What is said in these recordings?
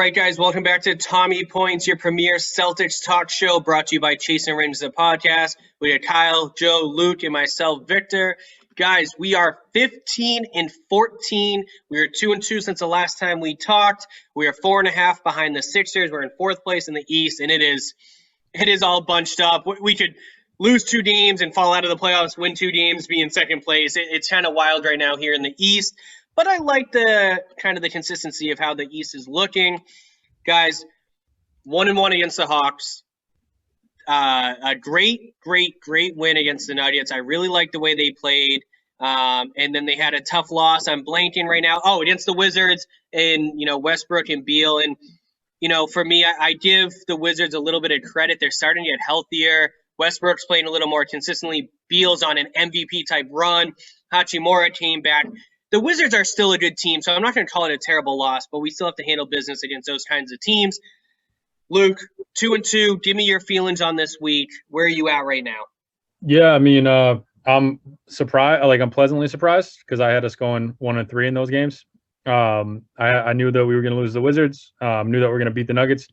right, guys, welcome back to Tommy Points, your premier Celtics talk show, brought to you by Chasing Rings, the podcast. We got Kyle, Joe, Luke, and myself, Victor. Guys, we are 15-14. We are 2-2 since the last time we talked. We are 4.5 behind the Sixers. We're in fourth place in the East, and it is all bunched up. We could lose 2 games and fall out of the playoffs, win 2 games, be in second place. It's kind of wild right now here in the East. But I like the consistency of how the East is looking. Guys, 1-1 against the Hawks. A great win against the Nuggets. I really like the way they played. And then they had a tough loss. I'm blanking right now. Oh, against the Wizards and, Westbrook and Beal. And, for me, I give the Wizards a little bit of credit. They're starting to get healthier. Westbrook's playing a little more consistently. Beal's on an MVP-type run. Hachimura came back. The Wizards are still a good team, so I'm not going to call it a terrible loss, but we still have to handle business against those kinds of teams. Luke, 2-2. Give me your feelings on this week. Where are you at right now? Yeah, I'm surprised. I'm pleasantly surprised because I had us going 1-3 in those games. I knew that we were going to lose the Wizards. Knew that we were going to beat the Nuggets,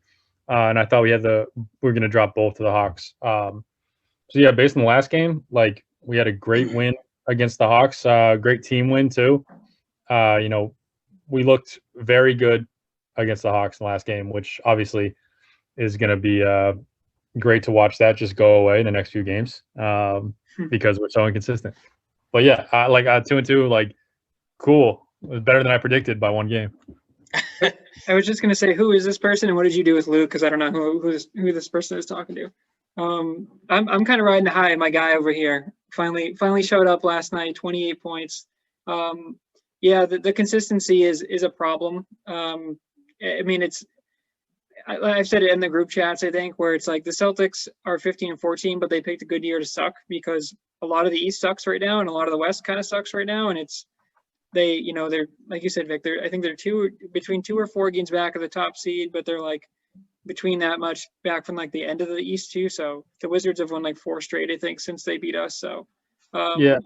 and I thought we were going to drop both to the Hawks. So yeah, based on the last game, we had a great win against the Hawks. Great team win too. We looked very good against the Hawks in the last game, which obviously is going to be great to watch that just go away in the next few games because we're so inconsistent. But yeah, 2-2, cool. It was better than I predicted by 1 game. I was just going to say, who is this person and what did you do with Luke? Because I don't know who this person is talking to. I'm kind of riding the high. My guy over here finally showed up last night, 28 points. The consistency is a problem. I've said it in the group chats, I think, where it's like the Celtics are 15-14, but they picked a good year to suck because a lot of the East sucks right now and a lot of the West kind of sucks right now. And they're, like you said, Vic, I think they're between 2 or 4 games back of the top seed, but they're between that much back from the end of the East too. So the Wizards have won 4 straight, I think, since they beat us. So yeah,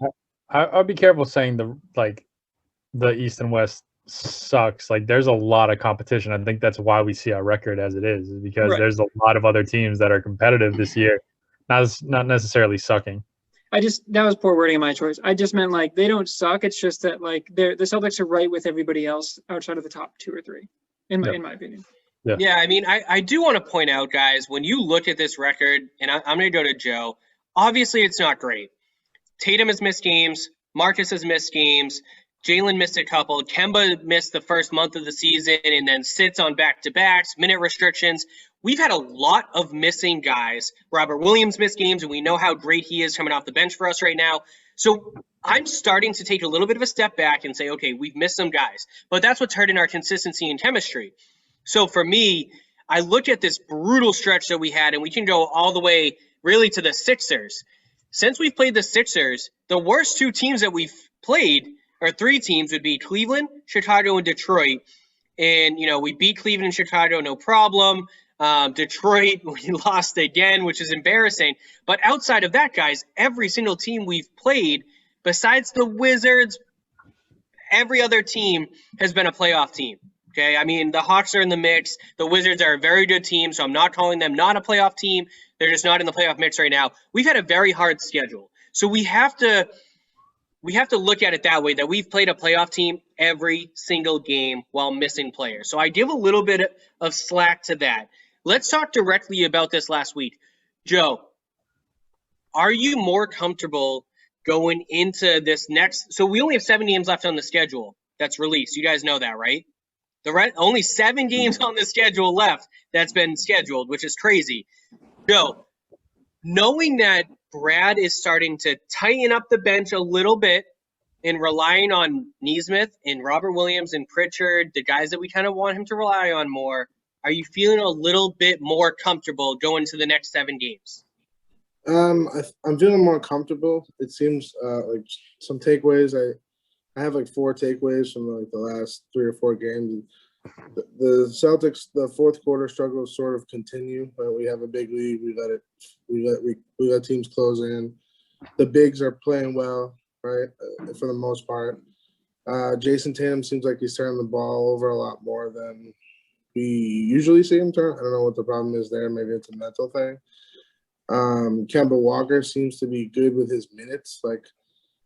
I'll be careful saying the East and West sucks. There's a lot of competition. I think that's why we see our record as it is because There's a lot of other teams that are competitive this year, not necessarily sucking. That was poor wording of my choice. I just meant they don't suck. It's just that the Celtics are right with everybody else outside of the top 2 or 3, in my opinion. Yeah, I do want to point out, guys, when you look at this record, and I'm going to go to Joe, obviously it's not great. Tatum has missed games. Marcus has missed games. Jalen missed a couple. Kemba missed the first month of the season and then sits on back-to-backs, minute restrictions. We've had a lot of missing guys. Robert Williams missed games, and we know how great he is coming off the bench for us right now. So I'm starting to take a little bit of a step back and say, okay, we've missed some guys. But that's what's hurting our consistency and chemistry. So for me, I look at this brutal stretch that we had, and we can go all the way really to the Sixers. Since we've played the Sixers, the worst 2 teams that we've played, or 3 teams, would be Cleveland, Chicago, and Detroit. And, we beat Cleveland and Chicago, no problem. Detroit, we lost again, which is embarrassing. But outside of that, guys, every single team we've played, besides the Wizards, every other team has been a playoff team. Okay, the Hawks are in the mix. The Wizards are a very good team, so I'm not calling them not a playoff team. They're just not in the playoff mix right now. We've had a very hard schedule. So we have to look at it that way, that we've played a playoff team every single game while missing players. So I give a little bit of slack to that. Let's talk directly about this last week. Joe, are you more comfortable going into this next – so we only have 7 games left on the schedule that's released. You guys know that, right? Only 7 games on the schedule left that's been scheduled, which is crazy. Joe, knowing that Brad is starting to tighten up the bench a little bit and relying on Nesmith and Robert Williams and Pritchard, the guys that we kind of want him to rely on more, are you feeling a little bit more comfortable going to the next 7 games? I'm feeling more comfortable. It seems some takeaways. I have 4 takeaways from the last 3 or 4 games. The Celtics, the fourth quarter struggles sort of continue. We have a big lead. We let teams close in. The bigs are playing well, right, for the most part. Jason Tatum seems like he's turning the ball over a lot more than we usually see him turn. I don't know what the problem is there. Maybe it's a mental thing. Kemba Walker seems to be good with his minutes. Like,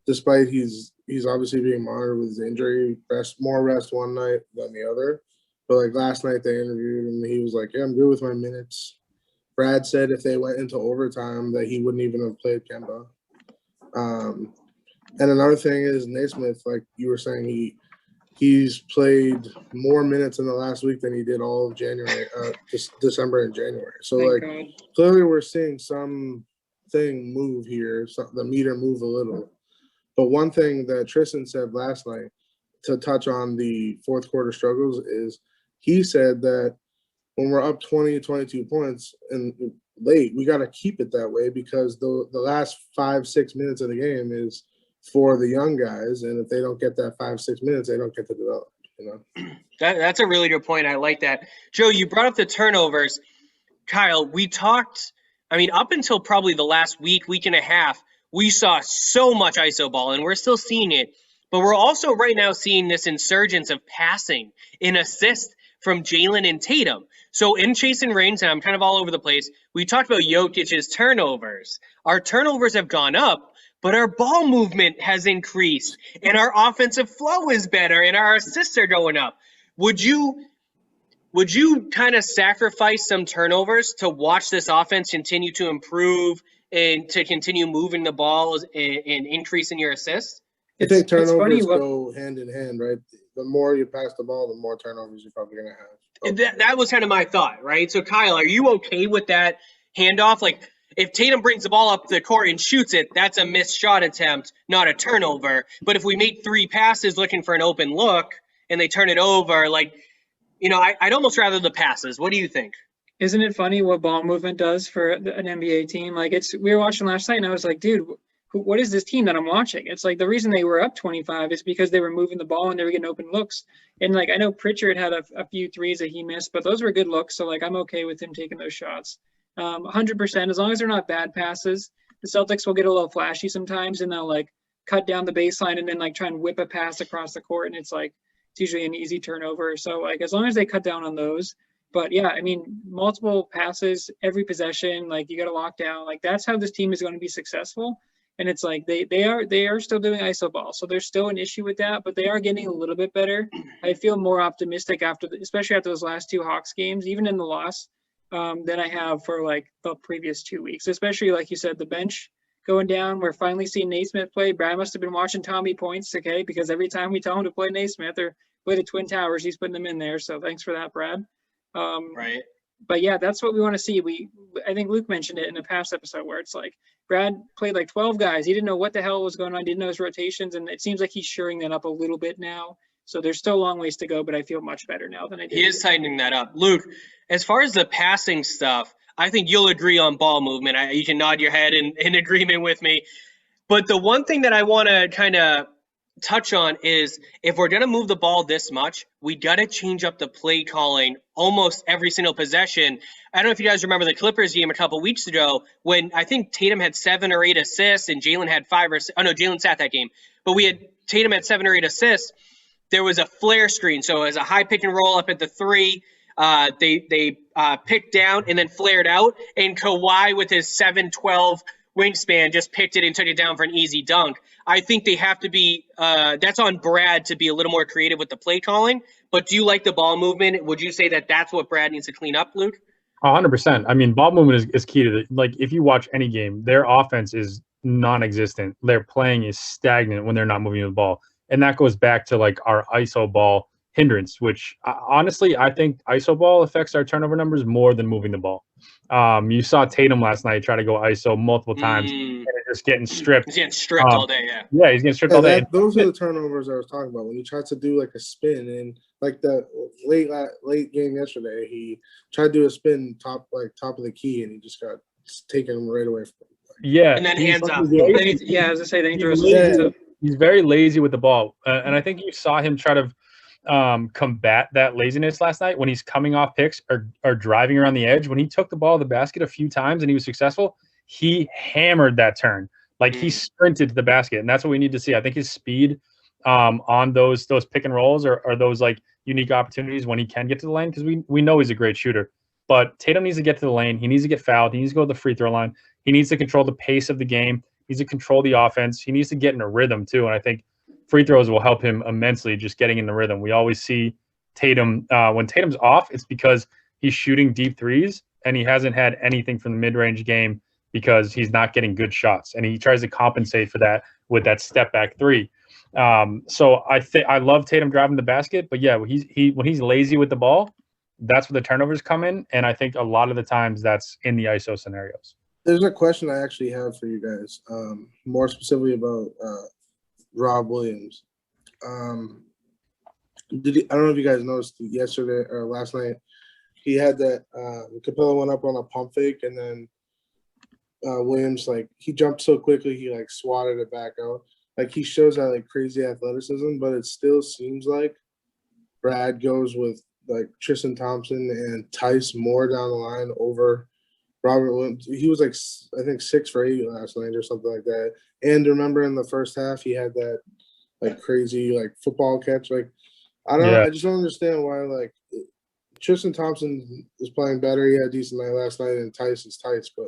despite he's obviously being monitored with his injury, more rest one night than the other. But like last night they interviewed him, and he was like, "Yeah, I'm good with my minutes." Brad said if they went into overtime that he wouldn't even have played Kemba. And another thing is Nesmith, like you were saying, he's played more minutes in the last week than he did all of January, December and January. So clearly we're seeing something move here, the meter move a little. But one thing that Tristan said last night to touch on the fourth quarter struggles is he said that when we're up 20, 22 points and late, we got to keep it that way because the last 5-6 minutes of the game is for the young guys, and if they don't get that 5-6 minutes, they don't get to develop. That's a really good point. I like that. Joe, you brought up the turnovers. Kyle, we talked. I mean, up until probably the last week and a half, we saw so much ISO ball, and we're still seeing it. But we're also right now seeing this insurgence of passing in assist from Jaylen and Tatum. So in chasing rings, and I'm kind of all over the place, we talked about Jokic's turnovers. Our turnovers have gone up, but our ball movement has increased, and our offensive flow is better, and our assists are going up. Would you kind of sacrifice some turnovers to watch this offense continue to improve and to continue moving the ball and increasing your assists? I think turnovers go hand in hand, right? The more you pass the ball, the more turnovers you're probably going to have. That was kind of my thought, right? So, Kyle, are you okay with that handoff? Like, if Tatum brings the ball up the court and shoots it, that's a missed shot attempt, not a turnover. But if we make 3 passes looking for an open look and they turn it over, like, I'd almost rather the passes. What do you think? Isn't it funny what ball movement does for an NBA team? Like, we were watching last night, and I was like, dude, what is this team that I'm watching? It's like the reason they were up 25 is because they were moving the ball and they were getting open looks. And like, I know Pritchard had a few threes that he missed, but those were good looks. So like, I'm okay with him taking those shots. 100%, as long as they're not bad passes. The Celtics will get a little flashy sometimes, and they'll like cut down the baseline and then like try and whip a pass across the court. And it's usually an easy turnover. So like, as long as they cut down on those. But yeah, I mean, multiple passes, every possession, like you got to lock down. Like that's how this team is going to be successful. And it's like they are still doing ISO ball, so there's still an issue with that, but they are getting a little bit better. I feel more optimistic especially after those last 2 Hawks games, even in the loss, than I have for like the previous 2 weeks. Especially like you said, the bench going down. We're finally seeing Nesmith play. Brad must have been watching Tommy Points, okay? Because every time we tell him to play Nesmith or play the Twin Towers, he's putting them in there. So thanks for that, Brad. Right. But yeah, that's what we want to see. I think Luke mentioned it in a past episode where it's like Brad played like 12 guys. He didn't know what the hell was going on. Didn't know his rotations. And it seems like he's shoring that up a little bit now. So there's still a long ways to go, but I feel much better now than I did. He is tightening that up. Luke, as far as the passing stuff, I think you'll agree on ball movement. You can nod your head in agreement with me. But the one thing that I want to kind of touch on is if we're going to move the ball this much, we got to change up the play calling almost every single possession. I don't know if you guys remember the Clippers game a couple weeks ago when I think Tatum had 7 or 8 assists and Jaylen had 5 or 6. Oh, no, Jaylen sat that game. But Tatum had 7 or 8 assists. There was a flare screen. So as a high pick and roll up at the 3, they picked down and then flared out. And Kawhi with his 7'12" wingspan just picked it and took it down for an easy dunk. I think they have to be that's on Brad to be a little more creative with the play calling. But do you like the ball movement? Would you say that that's what Brad needs to clean up, Luke? 100%. I mean, ball movement is key to it. Like, if you watch any game, their offense is non-existent. Their playing is stagnant when they're not moving the ball. And that goes back to, like, our ISO ball hindrance, which honestly, I think ISO ball affects our turnover numbers more than moving the ball. You saw Tatum last night try to go ISO multiple times and just getting stripped. He's getting stripped all day, yeah. Yeah, he's getting stripped all day. Those are the turnovers I was talking about. When he tried to do like a spin and like the late game yesterday, he tried to do a spin top of the key and he just got taken right away from him. Yeah. And then hands up. Yeah, as I say, then he throws hands up. He's very lazy with the ball. And I think you saw him try to combat that laziness last night when he's coming off picks or driving around the edge. When he took the ball to the basket a few times and he was successful, he hammered that turn. Like he sprinted to the basket. And that's what we need to see. I think his speed on those pick and rolls or those like unique opportunities when he can get to the lane because we know he's a great shooter. But Tatum needs to get to the lane. He needs to get fouled. He needs to go to the free throw line. He needs to control the pace of the game. He needs to control the offense. He needs to get in a rhythm too. And I think free throws will help him immensely just getting in the rhythm. We always see Tatum, when Tatum's off, it's because he's shooting deep threes and he hasn't had anything from the mid-range game because he's not getting good shots. And he tries to compensate for that with that step back three. So I love Tatum driving the basket, but yeah, when he's lazy with the ball, that's where the turnovers come in. And I think a lot of the times that's in the ISO scenarios. There's a question I actually have for you guys, more specifically about Rob Williams. I don't know if you guys noticed yesterday or last night, he had that Capella went up on a pump fake, and then Williams, like, he jumped so quickly he like swatted it back out. Like, he shows that like crazy athleticism, but it still seems like Brad goes with like Tristan Thompson and Tice more down the line over Robert Williams. He was like, I think 6 for 8 last night or something like that. And remember in the first half, he had that like crazy like football catch. Like, I just don't understand why like Tristan Thompson is playing better. He had a decent night last night, and Tice is Tice, but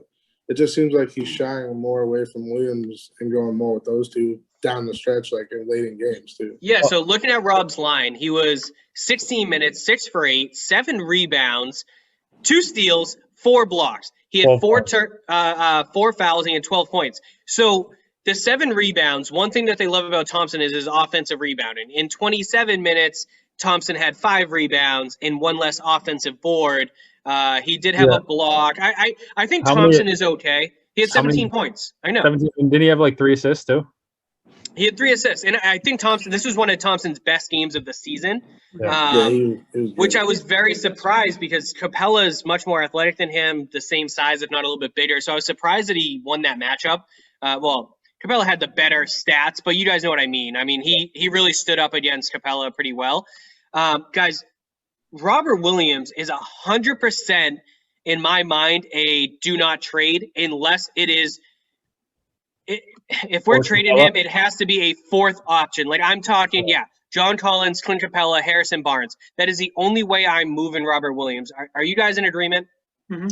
it just seems like he's shying more away from Williams and going more with those two down the stretch, like in late in games too. Yeah, so looking at Rob's line, he was 16 minutes, 6 for 8, 7 rebounds, 2 steals, 4 blocks. He had 4 fouls and he had 12 points. So the 7 rebounds, one thing that they love about Thompson is his offensive rebounding. In 27 minutes, Thompson had 5 rebounds and 1 less offensive board. He did have a block. I think Thompson is okay. He had 17 points. I know. 17. Didn't he have like 3 assists too? He had 3 assists, and I think this was one of Thompson's best games of the season, he was which I was very surprised because Capella is much more athletic than him, the same size, if not a little bit bigger. So I was surprised that he won that matchup. Capella had the better stats, but you guys know what I mean. I mean, he really stood up against Capella pretty well. Guys, Robert Williams is 100% in my mind a do not trade unless it is. If we're trading him, it has to be a 4th option. Like, I'm talking, John Collins, Clint Capella, Harrison Barnes. That is the only way I'm moving Robert Williams. Are you guys in agreement? Mm-hmm.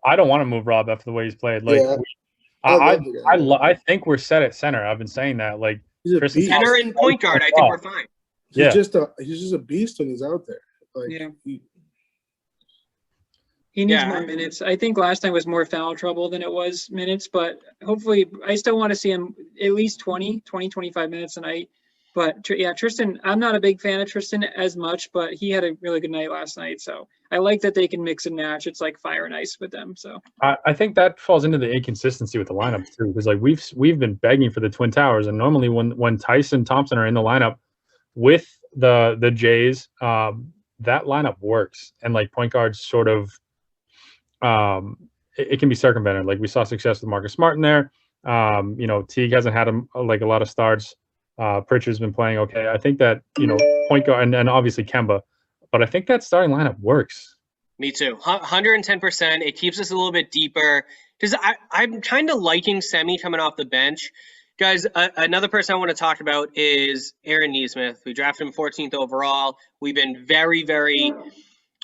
I don't want to move Rob after the way he's played. Like, I think we're set at center. I've been saying that. Like, center and point guard, I think we're fine. He's just a beast when he's out there. Like, he needs more minutes. I think last night was more foul trouble than it was minutes, but hopefully I still want to see him at least 25 minutes a night. But Tristan, I'm not a big fan of Tristan as much, but he had a really good night last night. So I like that they can mix and match. It's like fire and ice with them. So I think that falls into the inconsistency with the lineup too, because like we've been begging for the Twin Towers, and normally when Tyson Thompson are in the lineup with the Jays, that lineup works, and like point guards sort of it can be circumvented. Like we saw success with Marcus Smart in there. Teague hasn't had a lot of starts. Pritchard's been playing okay. I think that point guard and obviously Kemba, but I think that starting lineup works. Me too, 110%. It keeps us a little bit deeper because I'm kind of liking Semi coming off the bench. Guys, another person I want to talk about is Aaron Nesmith. We drafted him 14th overall. We've been very, very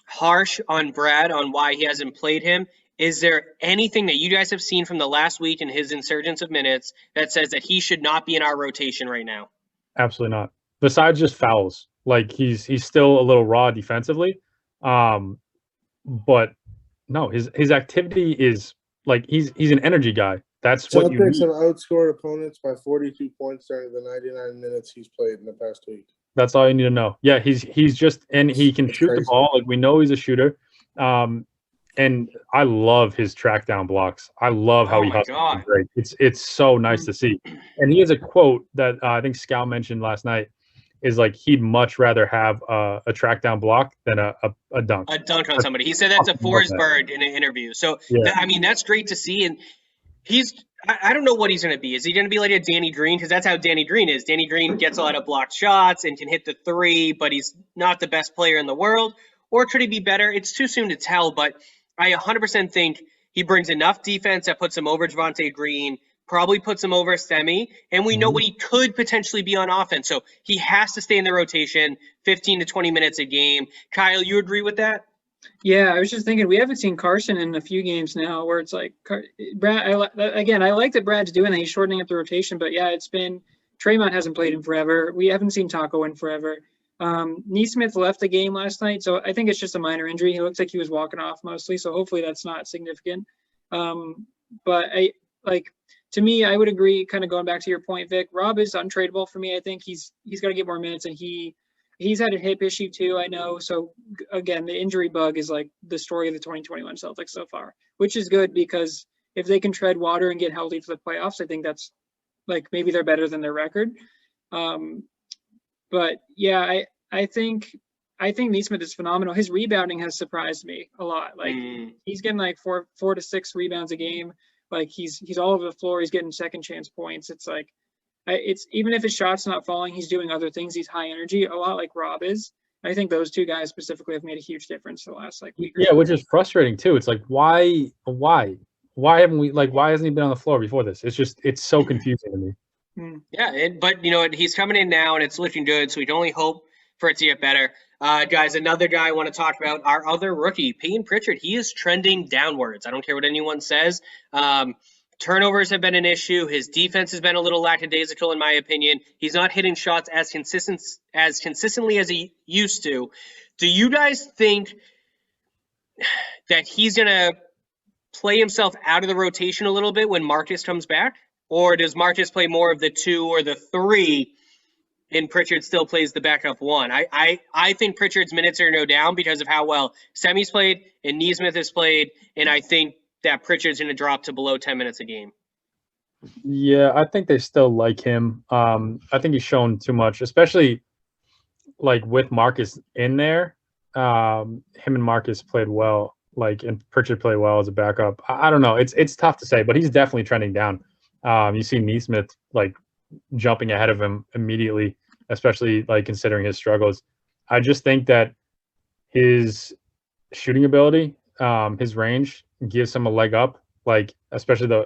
harsh on Brad on why he hasn't played him. Is there anything that you guys have seen from the last week in his insurgence of minutes that says that he should not be in our rotation right now? Absolutely not. Besides just fouls, like he's still a little raw defensively, but no, his activity is like he's an energy guy. That's what you need. Celtics have outscored opponents by 42 points during the 99 minutes he's played in the past week. That's all you need to know. Yeah, he's just, and he can shoot the ball. Like we know he's a shooter. And I love his track down blocks. I love how he hustles. It's so nice to see. And he has a quote that I think Scal mentioned last night is like he'd much rather have a track down block than a dunk. A dunk on somebody. He said that's a Forsberg in an interview. So, that's great to see. And I don't know what he's going to be. Is he going to be like a Danny Green? Because that's how Danny Green is. Danny Green gets a lot of blocked shots and can hit the 3, but he's not the best player in the world. Or could he be better? It's too soon to tell, but I 100% think he brings enough defense that puts him over Javonte Green, probably puts him over Semi, and we know what he could potentially be on offense. So he has to stay in the rotation 15 to 20 minutes a game. Kyle, you agree with that? Yeah, I was just thinking we haven't seen Carson in a few games now where it's like Brad. I like that Brad's doing that. He's shortening up the rotation, but yeah, it's been Tremont hasn't played in forever. We haven't seen Taco in forever. Nesmith left the game last night, so I think it's just a minor injury. He looks like he was walking off mostly, so hopefully that's not significant. But to me, I would agree, kind of going back to your point, Vic, Rob is untradeable for me. I think he's got to get more minutes, and he's had a hip issue too, I know. So again, the injury bug is like the story of the 2021 Celtics so far, which is good because if they can tread water and get healthy for the playoffs, I think that's like maybe they're better than their record. But yeah, I think Nesmith is phenomenal. His rebounding has surprised me a lot. Like he's getting like four to six rebounds a game. Like he's all over the floor. He's getting second chance points. It's like, it's even if his shot's not falling, he's doing other things. He's high energy, a lot like Rob is. I think those two guys specifically have made a huge difference the last week. Yeah, which is frustrating too. It's like why haven't we why hasn't he been on the floor before this? It's so confusing to me. Yeah, but he's coming in now and it's looking good, so we can only hope for it to get better. Guys, another guy I want to talk about, our other rookie, Payne Pritchard. He is trending downwards. I don't care what anyone says. Turnovers have been an issue. His defense has been a little lackadaisical, in my opinion. He's not hitting shots as consistently as he used to. Do you guys think that he's going to play himself out of the rotation a little bit when Marcus comes back? Or does Marcus play more of the 2 or the 3 and Pritchard still plays the backup 1? I think Pritchard's minutes are going to go down because of how well Semi's played and Nesmith has played, and I think that Pritchard's going to drop to below 10 minutes a game. Yeah, I think they still like him. I think he's shown too much, especially like with Marcus in there. Him and Marcus played well, and Pritchard played well as a backup. I don't know. It's tough to say, but he's definitely trending down. You see Nesmith jumping ahead of him immediately, especially considering his struggles. I just think that his shooting ability, his range gives him a leg up, especially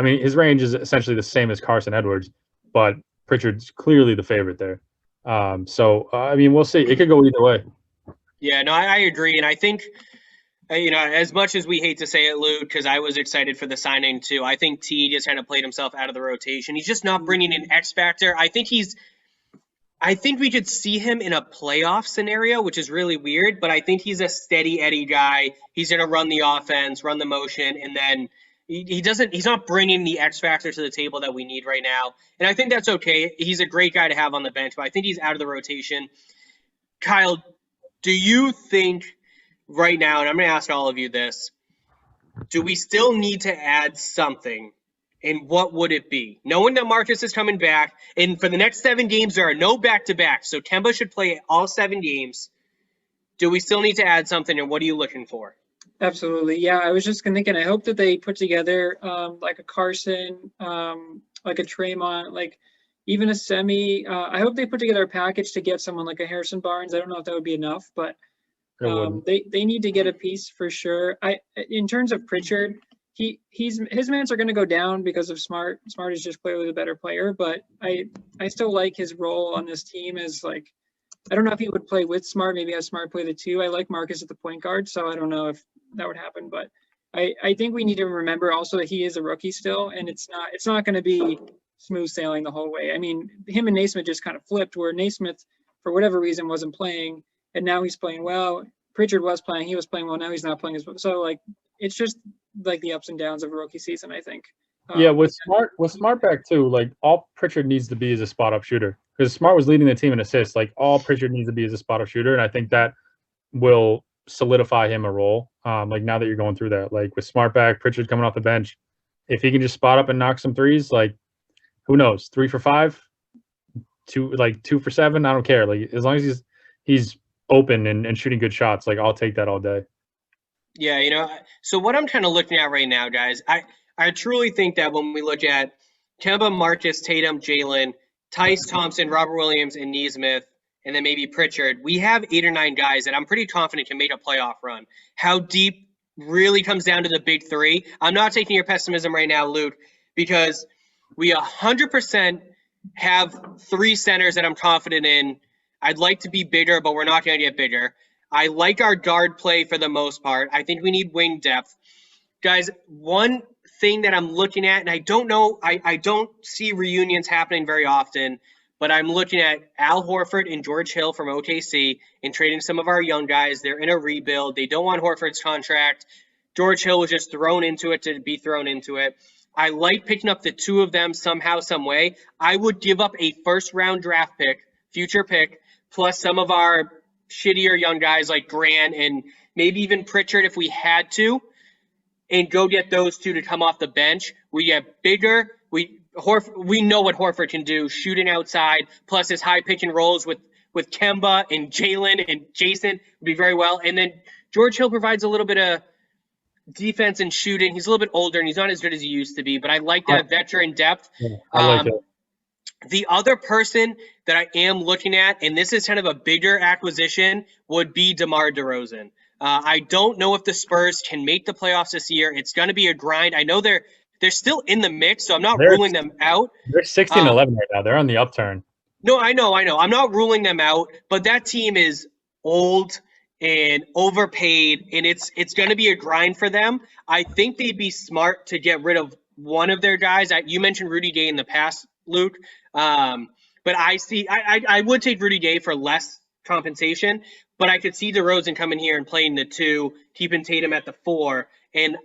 his range is essentially the same as Carson Edwards, but Pritchard's clearly the favorite there. We'll see. It could go either way. Yeah, no, I agree. And I think, as much as we hate to say it, Luke, because I was excited for the signing too, I think T just kind of played himself out of the rotation. He's just not bringing in X factor. I think we could see him in a playoff scenario, which is really weird, but I think he's a steady Eddie guy. He's going to run the offense, run the motion, and then he's not bringing the X factor to the table that we need right now. And I think that's okay. He's a great guy to have on the bench, but I think he's out of the rotation. Kyle, do you think right now, and I'm going to ask all of you this, do we still need to add something? And what would it be? Knowing that Marcus is coming back, and for the next 7 games, there are no back-to-backs, so Kemba should play all 7 games. Do we still need to add something, and what are you looking for? Absolutely. Yeah, I was just thinking, I hope that they put together like a Carson, like a Tremont, even a Semi. I hope they put together a package to get someone like a Harrison Barnes. I don't know if that would be enough, but they need to get a piece for sure. In terms of Pritchard, his minutes are going to go down because of Smart. Smart is just clearly the better player, but I still like his role on this team as I don't know if he would play with Smart. Maybe have Smart play the 2. I like Marcus at the point guard, so I don't know if that would happen, but I think we need to remember also that he is a rookie still, and it's not going to be smooth sailing the whole way. I mean, him and Nesmith just kind of flipped, where Nesmith, for whatever reason, wasn't playing, and now he's playing well. Pritchard was playing, he was playing well, now he's not playing as well. So it's just the ups and downs of a rookie season, I think. Yeah, with Smart back too, all Pritchard needs to be is a spot up shooter, because Smart was leading the team in assists. All Pritchard needs to be is a spot up shooter, and I think that will solidify him a role. Now that you're going through that, with Smart back, Pritchard coming off the bench, if he can just spot up and knock some threes, who knows, 3 for 5, 2 for 7, I don't care. As long as he's open and shooting good shots, I'll take that all day. Yeah, so what I'm kind of looking at right now, guys, I truly think that when we look at Kemba, Marcus, Tatum, Jalen, Tice, Thompson, Robert Williams, and Nesmith, and then maybe Pritchard, we have 8 or 9 guys that I'm pretty confident can make a playoff run. How deep really comes down to the big 3. I'm not taking your pessimism right now, Luke, because we 100% have 3 centers that I'm confident in. I'd like to be bigger, but we're not going to get bigger. I like our guard play for the most part. I think we need wing depth. Guys, one thing that I'm looking at, and I don't know, I don't see reunions happening very often, but I'm looking at Al Horford and George Hill from OKC and trading some of our young guys. They're in a rebuild. They don't want Horford's contract. George Hill was just thrown into it to be thrown into it. I like picking up the 2 of them somehow, some way. I would give up a first-round draft pick, future pick, plus some of our shittier young guys like Grant and maybe even Pritchard if we had to, and go get those 2 to come off the bench. We get bigger. We know what Horford can do, shooting outside, plus his high pick and rolls with Kemba and Jalen and Jason would be very well. And then George Hill provides a little bit of defense and shooting. He's a little bit older and he's not as good as he used to be, but I like that veteran depth. Yeah, I like it. The other person that I am looking at, and this is kind of a bigger acquisition, would be DeMar DeRozan. I don't know if the Spurs can make the playoffs this year. It's going to be a grind. I know they're still in the mix, so I'm not ruling them out. They're 16-11 right now. They're on the upturn. No, I know. I'm not ruling them out, but that team is old and overpaid, and it's going to be a grind for them. I think they'd be smart to get rid of one of their guys. You mentioned Rudy Gay in the past, Luke, but I would take Rudy Gay for less compensation, but I could see DeRozan coming here and playing the 2, keeping Tatum at the 4, and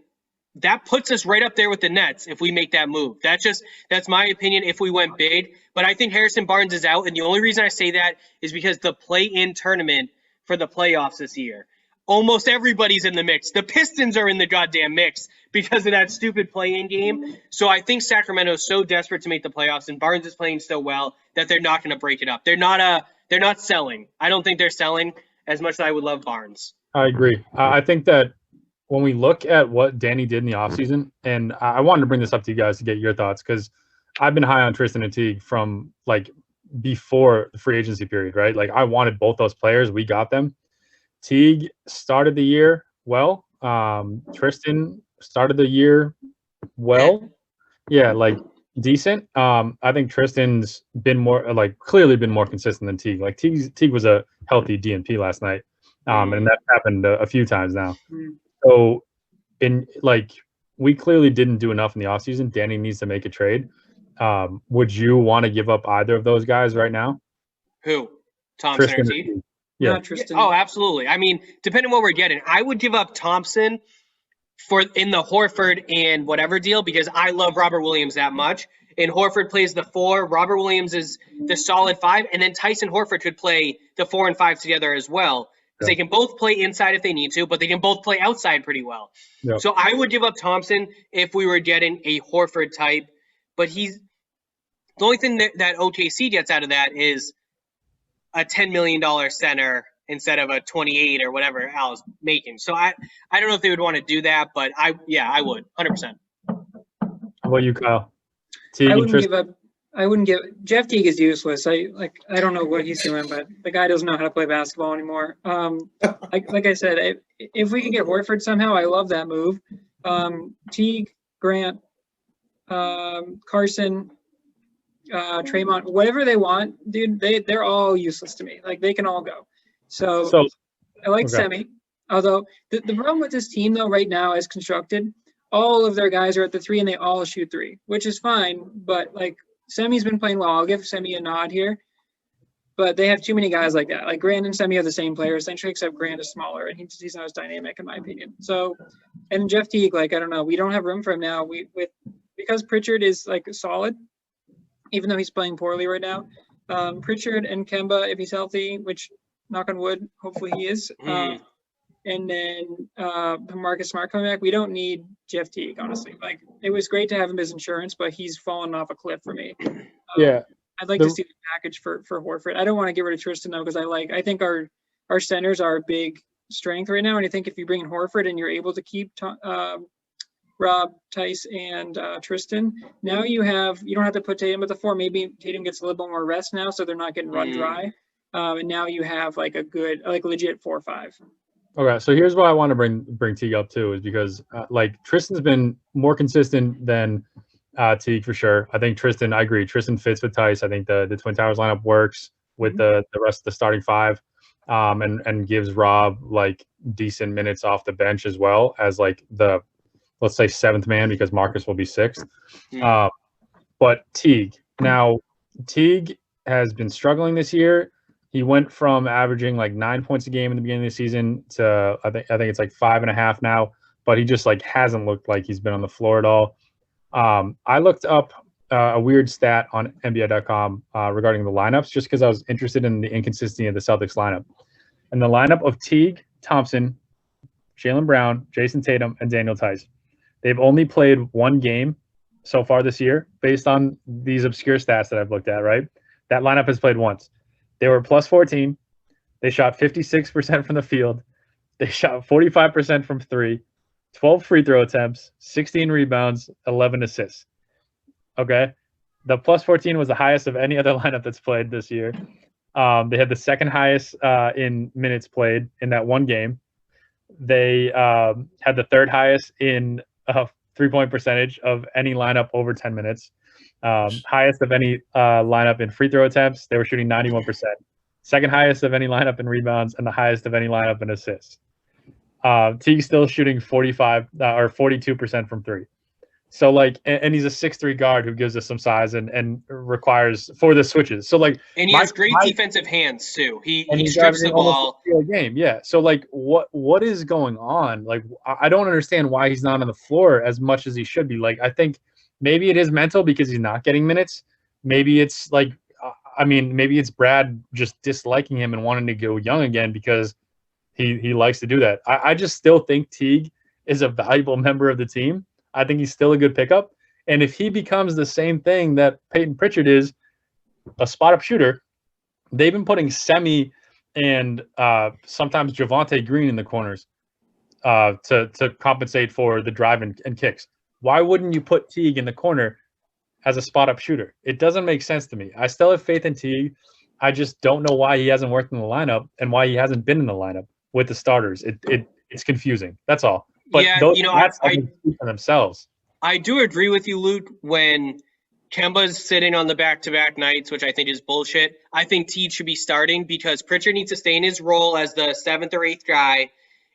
that puts us right up there with the Nets if we make that move. That's my opinion if we went big, but I think Harrison Barnes is out, and the only reason I say that is because the play-in tournament for the playoffs this year, almost everybody's in the mix. The Pistons are in the goddamn mix because of that stupid play-in game. So I think Sacramento is so desperate to make the playoffs, and Barnes is playing so well that they're not going to break it up. They're not selling. I don't think they're selling as much as I would love Barnes. I agree. I think that when we look at what Danny did in the offseason, and I wanted to bring this up to you guys to get your thoughts, because I've been high on Tristan and Teague from like before the free agency period, right? Like I wanted both those players. We got them. Teague started the year well. Tristan started the year well. Yeah, like decent. I think Tristan's been more clearly been more consistent than Teague. Like Teague was a healthy DNP last night. And that happened a few times now. So we clearly didn't do enough in the offseason. Danny needs to make a trade. Would you want to give up either of those guys right now? Who? Thompson Tristan or Teague? Yeah. Not Tristan. Oh, absolutely. I mean, depending on what we're getting, I would give up Thompson in the Horford and whatever deal, because I love Robert Williams that much. And Horford plays the 4. Robert Williams is the solid 5. And then Tyson Horford could play the 4 and 5 together as well. Because they can both play inside if they need to, but they can both play outside pretty well. Yep. So I would give up Thompson if we were getting a Horford type. But the only thing that OKC gets out of that is a $10 million center instead of a 28 or whatever Al's making. So I don't know if they would want to do that, but I would 100%. How about you, Kyle? I wouldn't give Jeff Teague is useless. I don't know what he's doing, but the guy doesn't know how to play basketball anymore. Like I said, if we can get Horford somehow, I love that move. Teague, Grant, Carson, Draymond, whatever they want, dude, they're all useless to me. Like they can all go. So I like Semi. Although the problem with this team though right now as constructed, all of their guys are at the 3 and they all shoot 3, which is fine. But like Semi's been playing well. I'll give Semi a nod here. But they have too many guys like that. Like Grant and Semi are the same players, essentially, except Grant is smaller and he's not as dynamic in my opinion. So, and Jeff Teague, I don't know. We don't have room for him now. Because Pritchard is solid, even though he's playing poorly right now. Pritchard and Kemba, if he's healthy, which knock on wood, hopefully he is. And then Marcus Smart coming back. We don't need Jeff Teague, honestly. It was great to have him as insurance, but he's fallen off a cliff for me. Yeah. I'd like to see the package for Horford. I don't want to get rid of Tristan though, because I think our centers are a big strength right now. And I think if you bring in Horford and you're able to keep Rob, Tice, and Tristan, now you don't have to put Tatum at the 4. Maybe Tatum gets a little bit more rest now, so they're not getting run dry. And now you have a good, legit 4-5. Okay, so here's what I want to bring Teague up to is because Tristan's been more consistent than Teague for sure. I think Tristan, I agree. Tristan fits with Tice. I think the Twin Towers lineup works with the rest of the starting five, and gives Rob like decent minutes off the bench as well as like the, let's say, seventh man, because Marcus will be sixth. But Teague. Now, Teague has been struggling this year. He went from averaging like 9 points a game in the beginning of the season to I think it's like 5.5 now, but he just like hasn't looked like he's been on the floor at all. I looked up a weird stat on NBA.com regarding the lineups, just because I was interested in the inconsistency of the Celtics lineup. And the lineup of Teague, Thompson, Jaylen Brown, Jason Tatum, and Daniel Tice. They've only played one game so far this year, based on these obscure stats that I've looked at, right? That lineup has played once. They were plus 14. They shot 56% from the field. They shot 45% from three, 12 free throw attempts, 16 rebounds, 11 assists. Okay? The plus 14 was the highest of any other lineup that's played this year. They had the second highest in minutes played in that one game. They had the third highest in three-point percentage of any lineup over 10 minutes. Highest of any lineup in free throw attempts. They were shooting 91%. Second highest of any lineup in rebounds, and the highest of any lineup in assists. Teague's still shooting 45 or 42% from three. So like, and he's a 6'3" guard who gives us some size and requires for the switches. So like, and he has great defensive hands too. He strips the ball. Game, yeah. So like, what is going on? Like, I don't understand why he's not on the floor as much as he should be. Like, I think maybe it is mental because he's not getting minutes. Maybe it's like, maybe it's Brad just disliking him and wanting to go young again because he likes to do that. I just still think Teague is a valuable member of the team. I think he's still a good pickup. And if he becomes the same thing that Payne Pritchard is, a spot-up shooter, they've been putting Semi and sometimes Javonte Green in the corners to compensate for the drive and kicks. Why wouldn't you put Teague in the corner as a spot-up shooter? It doesn't make sense to me. I still have faith in Teague. I just don't know why he hasn't worked in the lineup and why he hasn't been in the lineup with the starters. It's confusing. That's all. But yeah, those stats speak for themselves. I do agree with you, Luke, when Kemba's sitting on the back-to-back nights, which I think is bullshit. I think Teague should be starting because Pritchard needs to stay in his role as the 7th or 8th guy,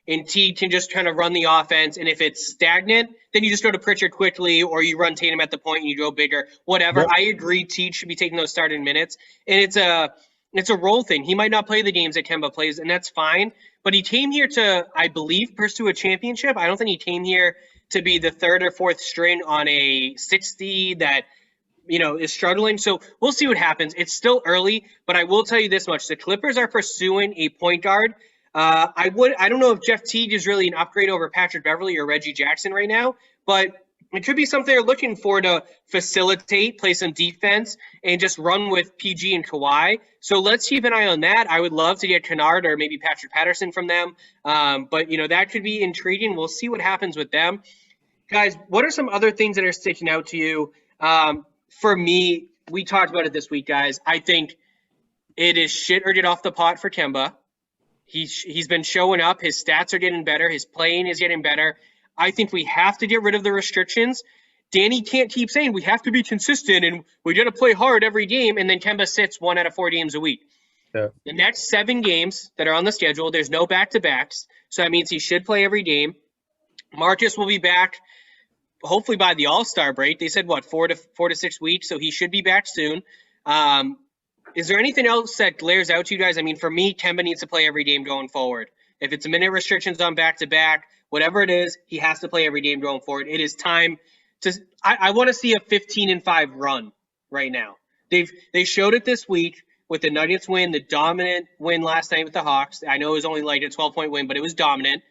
and Teague can just kind of run the offense. And if it's stagnant, then you just go to Pritchard quickly, or you run Tatum at the point and you go bigger. Whatever. Yep. I agree Teague should be taking those starting minutes. And it's a role thing. He might not play the games that Kemba plays, and that's fine. But he came here to, I believe, pursue a championship. I don't think he came here to be the 3rd or 4th string on a 60 that, is struggling. So we'll see what happens. It's still early, but I will tell you this much. The Clippers are pursuing a point guard. I don't know if Jeff Teague is really an upgrade over Patrick Beverley or Reggie Jackson right now, but it could be something they're looking for to facilitate, play some defense, and just run with PG and Kawhi. So let's keep an eye on that. I would love to get Kennard or maybe Patrick Patterson from them. But, that could be intriguing. We'll see what happens with them. Guys, what are some other things that are sticking out to you? For me, we talked about it this week, guys. I think it is shit or get off the pot for Kemba. He's been showing up. His stats are getting better. His playing is getting better. I think we have to get rid of the restrictions. Danny can't keep saying we have to be consistent and we got to play hard every game, and then Kemba sits 1 out of 4 games a week. Yeah. The next 7 games that are on the schedule, there's no back-to-backs, so that means he should play every game. Marcus will be back hopefully by the All-Star break. They said, 4 to 6 weeks, so he should be back soon. Is there anything else that glares out to you guys? I mean, for me, Kemba needs to play every game going forward. If it's a minute restrictions on back-to-back, whatever it is, he has to play every game going forward. It is time to – I want to see a 15-5 run right now. They showed it this week with the Nuggets win, the dominant win last night with the Hawks. I know it was only like a 12-point win, but it was dominant.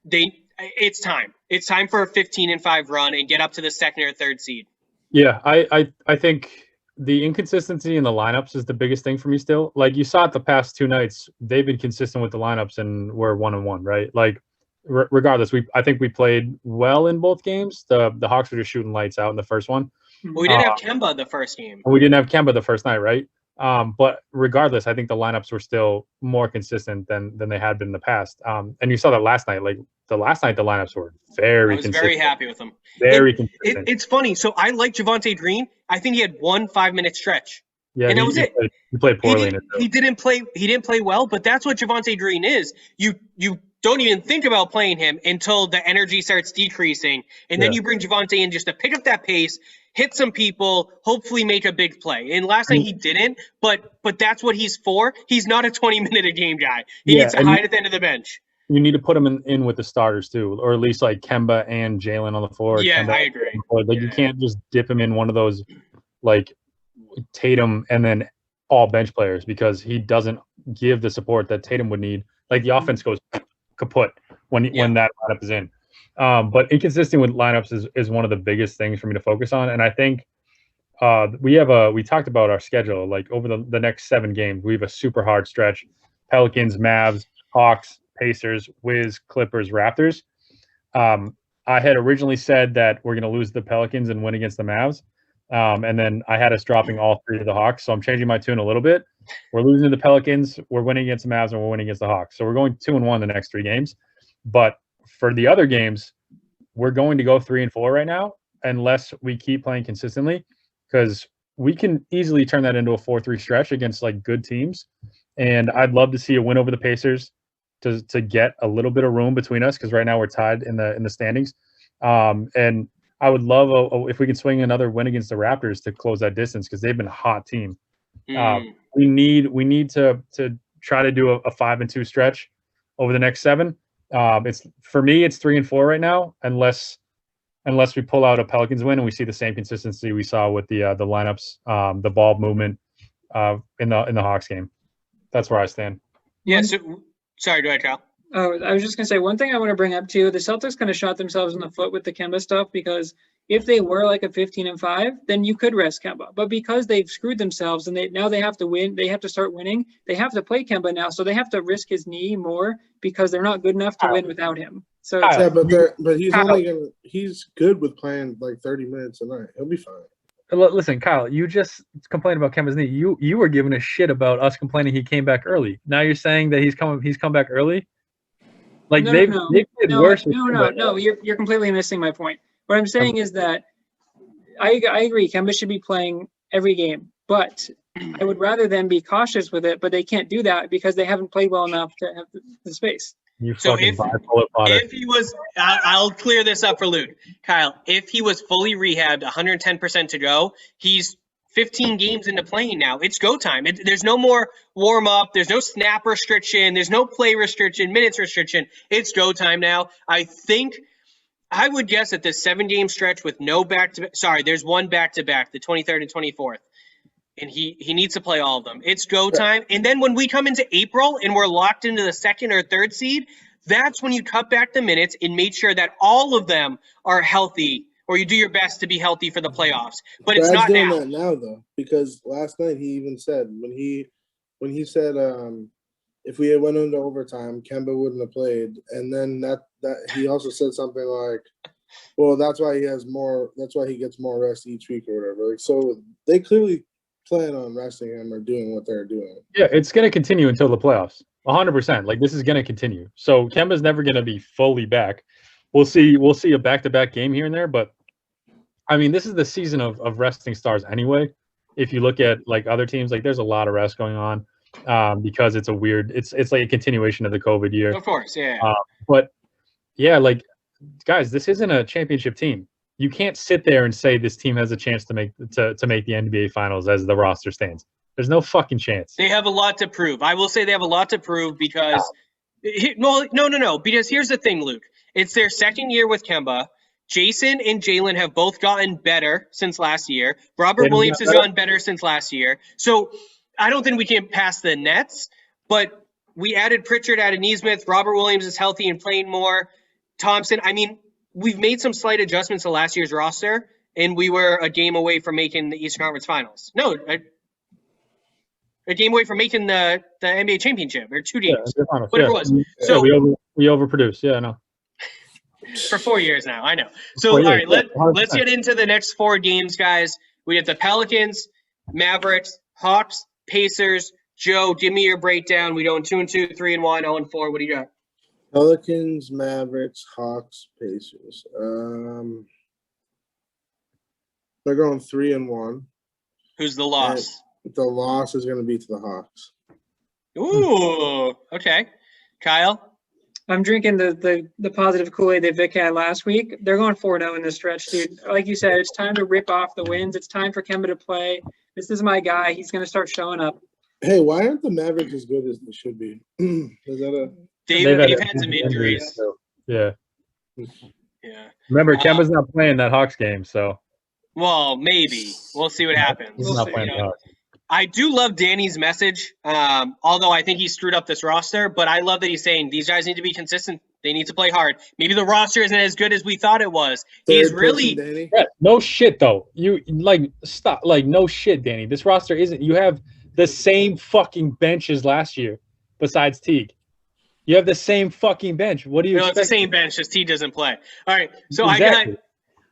It's time. It's time for a 15-5 run and get up to the 2nd or 3rd seed. Yeah, I think – the inconsistency in the lineups is the biggest thing for me still. Like you saw it the past 2 nights, they've been consistent with the lineups and we're 1-1, right? Like regardless, I think we played well in both games. The Hawks were just shooting lights out in the first one. We didn't have Kemba the first game. We didn't have Kemba the first night, right? But regardless, I think the lineups were still more consistent than they had been in the past. And you saw that last night. Like the lineups were very I was consistent. very happy with them. Very consistent. It's funny. So I like Javonte Green. I think he had 1 5-minute stretch. Yeah, and that was it. He played poorly. He didn't play well, but that's what Javonte Green is. You don't even think about playing him until the energy starts decreasing, and then you bring Javonte in just to pick up that pace, hit some people, hopefully make a big play. And last night he didn't, but that's what he's for. He's not a 20-minute a game guy. He needs to hide at the end of the bench. You need to put him in with the starters too, or at least like Kemba and Jalen on the floor. Yeah, Kemba I agree. Like you can't just dip him in one of those like Tatum and then all bench players, because he doesn't give the support that Tatum would need. Like the offense goes kaput when that lineup is in. But inconsistent with lineups is one of the biggest things for me to focus on. And I think we talked about our schedule. Like over the next 7 games, we have a super hard stretch: Pelicans, Mavs, Hawks, Pacers, Wiz, Clippers, Raptors. I had originally said that we're going to lose the Pelicans and win against the Mavs. And then I had us dropping all 3 to the Hawks. So I'm changing my tune a little bit. We're losing to the Pelicans, we're winning against the Mavs, and we're winning against the Hawks. So we're going 2-1 the next 3 games. But for the other games, we're going to go 3-4 right now, unless we keep playing consistently, because we can easily turn that into a 4-3 stretch against like good teams. And I'd love to see a win over the Pacers to get a little bit of room between us, because right now we're tied in the standings. And I would love if we could swing another win against the Raptors to close that distance, because they've been a hot team. We need to try to do a 5-2 stretch over the next 7. It's for me, it's 3-4 right now, unless we pull out a Pelicans win and we see the same consistency we saw with the lineups, the ball movement in the Hawks game. That's where I stand. Yeah. So sorry, go ahead, Kyle. Oh, I was just going to say one thing I want to bring up too. The Celtics kind of shot themselves in the foot with the Kemba stuff, because if they were like a 15-5, then you could rest Kemba. But because they've screwed themselves and now they have to win, they have to start winning. They have to play Kemba now, so they have to risk his knee more because they're not good enough to win without him. So yeah, but he's good with playing like 30 minutes a night. He'll be fine. Listen, Kyle, you just complained about Kemba's knee. You were giving a shit about us complaining he came back early. Now you're saying that he's come back early. Like they've played worse. No, you're completely missing my point. What I'm saying is that I agree, Kemba should be playing every game, but I would rather them be cautious with it. But they can't do that because they haven't played well enough to have the space. So if he was, I'll clear this up for Luke. Kyle, if he was fully rehabbed, 110% to go, he's 15 games into playing now. It's go time. There's no more warm up. There's no snap restriction. There's no play restriction, minutes restriction. It's go time now. I would guess that this 7-game stretch with no there's one back-to-back, the 23rd and 24th. And he needs to play all of them. It's go time. And then when we come into April and we're locked into the 2nd or 3rd seed, that's when you cut back the minutes and make sure that all of them are healthy, or you do your best to be healthy for the playoffs. But it's not now. That now though, because last night he even said when he said if we had went into overtime, Kemba wouldn't have played, and then that he also said something like, well, that's why he gets more rest each week or whatever. Like, so they clearly plan on resting him or doing what they're doing. Yeah, it's going to continue until the playoffs. 100%. Like, this is going to continue. So Kemba's never going to be fully back. We'll see a back-to-back game here and there, but I mean, this is the season of resting stars anyway. If you look at like other teams, like there's a lot of rest going on because it's like a continuation of the COVID year. Of course, yeah. But yeah, like guys, this isn't a championship team. You can't sit there and say this team has a chance to make the NBA Finals as the roster stands. There's no fucking chance. They have a lot to prove. I will say they have a lot to prove because no. Because here's the thing, Luke. It's their 2nd year with Kemba. Jason and Jalen have both gotten better since last year. Robert Williams has gotten better since last year. So I don't think we can pass the Nets, but we added Pritchard, added Nesmith. Robert Williams is healthy and playing more. Thompson, I mean, we've made some slight adjustments to last year's roster, and we were a game away from making the Eastern Conference Finals. No, a game away from making the NBA championship, or 2 games, whatever it was. So we overproduced. Yeah, I know. For 4 years now, I know. So, all right, let's get into the next 4 games, guys. We have the Pelicans, Mavericks, Hawks, Pacers. Joe, give me your breakdown. We going 2-2, 3-1, 0-4. What do you got? Pelicans, Mavericks, Hawks, Pacers. They're going 3-1. Who's the loss? The loss is going to be to the Hawks. Ooh, okay. Kyle? I'm drinking the positive Kool-Aid that Vic had last week. They're going 4-0 in this stretch, dude. Like you said, it's time to rip off the wins. It's time for Kemba to play. This is my guy. He's going to start showing up. Hey, why aren't the Mavericks as good as they should be? Is that a They've had some injuries. So, yeah. Yeah. Remember, Kemba's not playing that Hawks game, so. Well, maybe. We'll see what happens. He's not playing the Hawks. I do love Danny's message, although I think he screwed up this roster, but I love that he's saying these guys need to be consistent. They need to play hard. Maybe the roster isn't as good as we thought it was. He's really Danny? Yeah, no shit, though. You, stop. No shit, Danny. This roster isn't – you have the same fucking bench as last year besides Teague. You have the same fucking bench. What do you expect? It's the same bench, just Teague doesn't play. All right, so Exactly.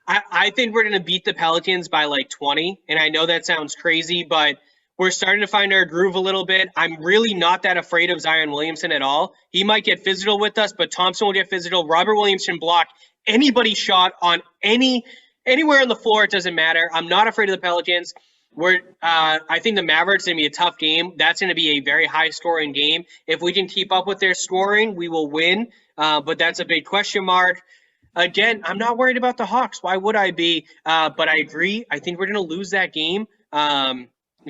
I think we're going to beat the Pelicans by like 20, and I know that sounds crazy, but – we're starting to find our groove a little bit. I'm really not that afraid of Zion Williamson at all. He might get physical with us, but Thompson will get physical. Robert Williams can block anybody's shot on anywhere on the floor. It doesn't matter. I'm not afraid of the Pelicans. I think the Mavericks going to be a tough game. That's going to be a very high-scoring game. If we can keep up with their scoring, we will win. But that's a big question mark. Again, I'm not worried about the Hawks. Why would I be? But I agree. I think we're going to lose that game.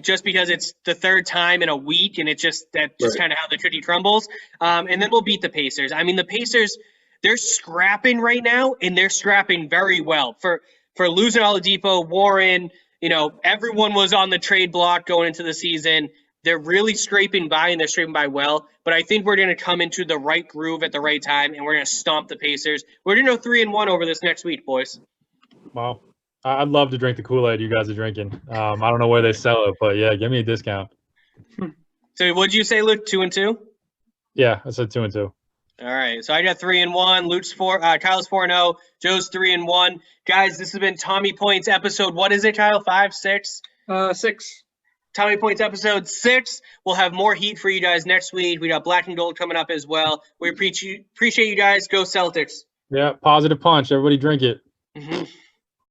Just because it's the third time in a week, and that's kind of how the cookie crumbles. And then we'll beat the Pacers. I mean, the Pacers, they're scrapping right now, and they're scrapping very well. For losing Oladipo, Warren, everyone was on the trade block going into the season. They're really scraping by, and they're scraping by well. But I think we're going to come into the right groove at the right time, and we're going to stomp the Pacers. We're going to go 3-1 over this next week, boys. Wow. I'd love to drink the Kool-Aid you guys are drinking. I don't know where they sell it, but yeah, give me a discount. So what'd you say, Luke? 2-2? Yeah, I said 2-2. All right, so I got 3-1. Luke's Kyle's 4-0. Joe's 3-1. Guys, this has been Tommy Points episode. What is it, Kyle? 5, 6? 6. Tommy Points episode 6. We'll have more heat for you guys next week. We got Black and Gold coming up as well. We appreciate you guys. Go Celtics. Yeah, positive punch. Everybody drink it. Mm-hmm.